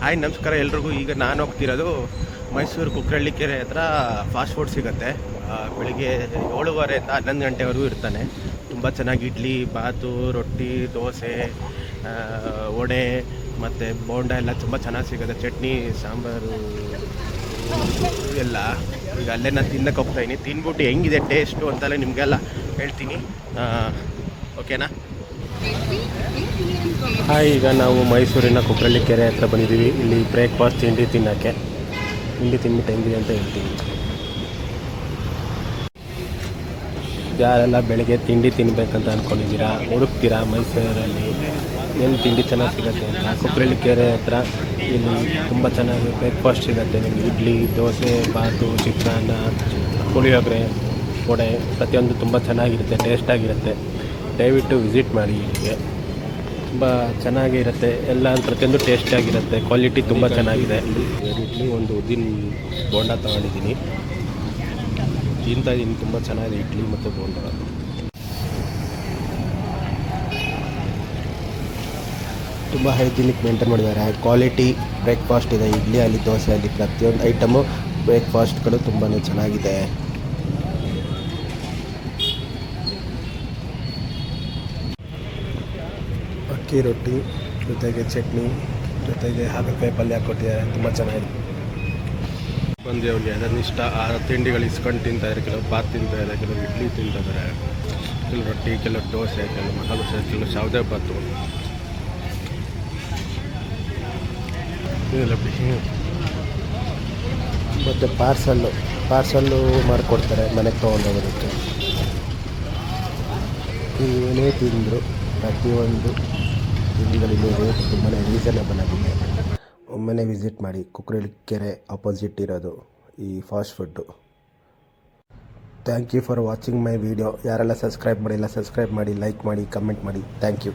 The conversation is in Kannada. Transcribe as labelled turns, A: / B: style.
A: ಹಾಯ್ ನಮಸ್ಕಾರ ಎಲ್ರಿಗೂ. ಈಗ ನಾನು ಹೋಗ್ತಿರೋದು ಮೈಸೂರು ಕುಕ್ಕರಳ್ಳಿ ಕೆರೆ ಹತ್ರ ಫಾಸ್ಟ್ ಫುಡ್ ಸಿಗುತ್ತೆ. ಬೆಳಿಗ್ಗೆ 7:30 ಇಂದ 11 ಗಂಟೆವರೆಗೂ ಇರ್ತಾನೆ. ತುಂಬ ಚೆನ್ನಾಗಿ ಇಡ್ಲಿ, ಬಾತು, ರೊಟ್ಟಿ, ದೋಸೆ, ವಡೆ ಮತ್ತು ಬೋಂಡ ಎಲ್ಲ ತುಂಬ ಚೆನ್ನಾಗಿ ಸಿಗುತ್ತೆ. ಚಟ್ನಿ, ಸಾಂಬಾರು ಎಲ್ಲ. ಈಗ ಅಲ್ಲೇ ನಾನು ತಿನ್ನಕ್ಕೆ ಹೋಗ್ತಾಯಿದ್ದೀನಿ. ತಿನ್ಬಿಟ್ಟು ಹೆಂಗಿದೆ ಟೇಸ್ಟು ಅಂತೆಲ್ಲ ನಿಮಗೆಲ್ಲ ಹೇಳ್ತೀನಿ. ಓಕೆನಾ? ಈಗ ನಾವು ಮೈಸೂರಿನ ಕುಕ್ಕರಳ್ಳಿ ಕೆರೆ ಹತ್ರ ಬಂದಿದ್ದೀವಿ. ಇಲ್ಲಿ ಬ್ರೇಕ್ಫಾಸ್ಟ್ ತಿಂಡಿ ತಿನ್ನೋಕ್ಕೆ. ತಿಂಡಿ ತಿಂದ್ಬಿಟ್ಟು ಹೆಂಗಿದೆ ಅಂತ ಹೇಳ್ತೀನಿ. ಯಾರೆಲ್ಲ ಬೆಳಗ್ಗೆ ತಿಂಡಿ ತಿನ್ನಬೇಕಂತ ಅಂದ್ಕೊಂಡಿದ್ದೀರಾ, ಹುಡುಕ್ತೀರಾ ಮೈಸೂರಲ್ಲಿ ಎಲ್ಲಿ ತಿಂಡಿ ಚೆನ್ನಾಗಿ ಸಿಗುತ್ತೆ ಅಂತ, ಕುಕ್ಕರಳ್ಳಿ ಕೆರೆ ಹತ್ರ ಇಲ್ಲಿ ತುಂಬ ಚೆನ್ನಾಗಿ ಬ್ರೇಕ್ಫಾಸ್ಟ್ ಸಿಗುತ್ತೆ. ನಿಮಗೆ ಇಡ್ಲಿ, ದೋಸೆ, ಬಾತು, ಚಿತ್ರಾನ್ನ, ಪುಳಿಯೋಗರೆ, ವಡೆ ಪ್ರತಿಯೊಂದು ತುಂಬ ಚೆನ್ನಾಗಿರುತ್ತೆ, ಟೇಸ್ಟಾಗಿರುತ್ತೆ. ದಯವಿಟ್ಟು ವಿಸಿಟ್ ಮಾಡಿ. ಇಲ್ಲಿಗೆ ತುಂಬ ಚೆನ್ನಾಗಿರುತ್ತೆ. ಎಲ್ಲ ಪ್ರತಿಯೊಂದು ಟೇಸ್ಟಿಯಾಗಿರುತ್ತೆ. ಕ್ವಾಲಿಟಿ ತುಂಬ ಚೆನ್ನಾಗಿದೆ. ಇಡ್ಲಿ, ಒಂದು ಉದ್ದಿನ ಬೋಂಡ ತೊಗೊಂಡಿದ್ದೀನಿ. ತಿಂತಾಯಿದ್ದೀನಿ. ತುಂಬ ಚೆನ್ನಾಗಿದೆ ಇಡ್ಲಿ ಮತ್ತು ಬೋಂಡ. ತುಂಬ ಹೈಜಿನಿಕ್ ಮೇಂಟೈನ್ ಮಾಡಿದ್ದಾರೆ. ಕ್ವಾಲಿಟಿ ಬ್ರೇಕ್ಫಾಸ್ಟ್ ಇದೆ. ಇಡ್ಲಿ ಅಲ್ಲಿ, ದೋಸೆ ಅಲ್ಲಿ, ಪ್ರತಿಯೊಂದು ಐಟಮು ಬ್ರೇಕ್ಫಾಸ್ಟ್ಗಳು ತುಂಬಾ ಚೆನ್ನಾಗಿದೆ. ಅಕ್ಕಿ ರೊಟ್ಟಿ ಜೊತೆಗೆ ಚಟ್ನಿ, ಜೊತೆಗೆ ಹಾಗಲಕಾಯಿ ಪಲ್ಯ ಕೊಟ್ಟಿದ್ದಾರೆ. ತುಂಬ ಚೆನ್ನಾಗಿದೆ. ಬಂದವ್ರಿಗೆ ಅದನ್ನು ಇಷ್ಟ ಆ ತಿಂಡಿಗಳು ಇಸ್ಕೊಂಡು ತಿಂತಾಯಿದ್ದಾರೆ. ಕೆಲವರು ಬಾತ್ ತಿಂತಾಯಿದ್ದಾರೆ, ಕೆಲವರು ಇಡ್ಲಿ ತಿಂತಿದ್ದಾರೆ, ಕೆಲವು ರೊಟ್ಟಿ, ಕೆಲವರು ದೋಸೆ, ಕೆಲವು ಮಸಾಲೆ ದೋಸೆ, ಕೆಲವು ಸೌದೆ ಬಾತು. ಮತ್ತು ಪಾರ್ಸಲ್ಲು ಮಾಡಿಕೊಡ್ತಾರೆ ಮನೆಗೆ ತೊಗೊಂಡೋಗೋದಕ್ಕೆ. ಏನೇ ತಿಂದರು ಪ್ರತಿಯೊಂದು ತಿಂಗಳಲ್ಲಿ ರೇಟ್ ತುಂಬಾ ರೀಸನಬಲ್ ಆಗಿದೆ. ಒಮ್ಮೆ ವಿಸಿಟ್ ಮಾಡಿ. ಕುಕ್ಕರಳ್ಳಿ ಕೆರೆ ಆಪೋಸಿಟ್ ಇರೋದು ಈ fast food. Thank you for watching my video. ಯಾರೆಲ್ಲ ಸಬ್ಸ್ಕ್ರೈಬ್ ಮಾಡಿಲ್ಲ ಸಬ್ಸ್ಕ್ರೈಬ್ ಮಾಡಿ, ಲೈಕ್ ಮಾಡಿ, ಕಮೆಂಟ್ ಮಾಡಿ. Thank you.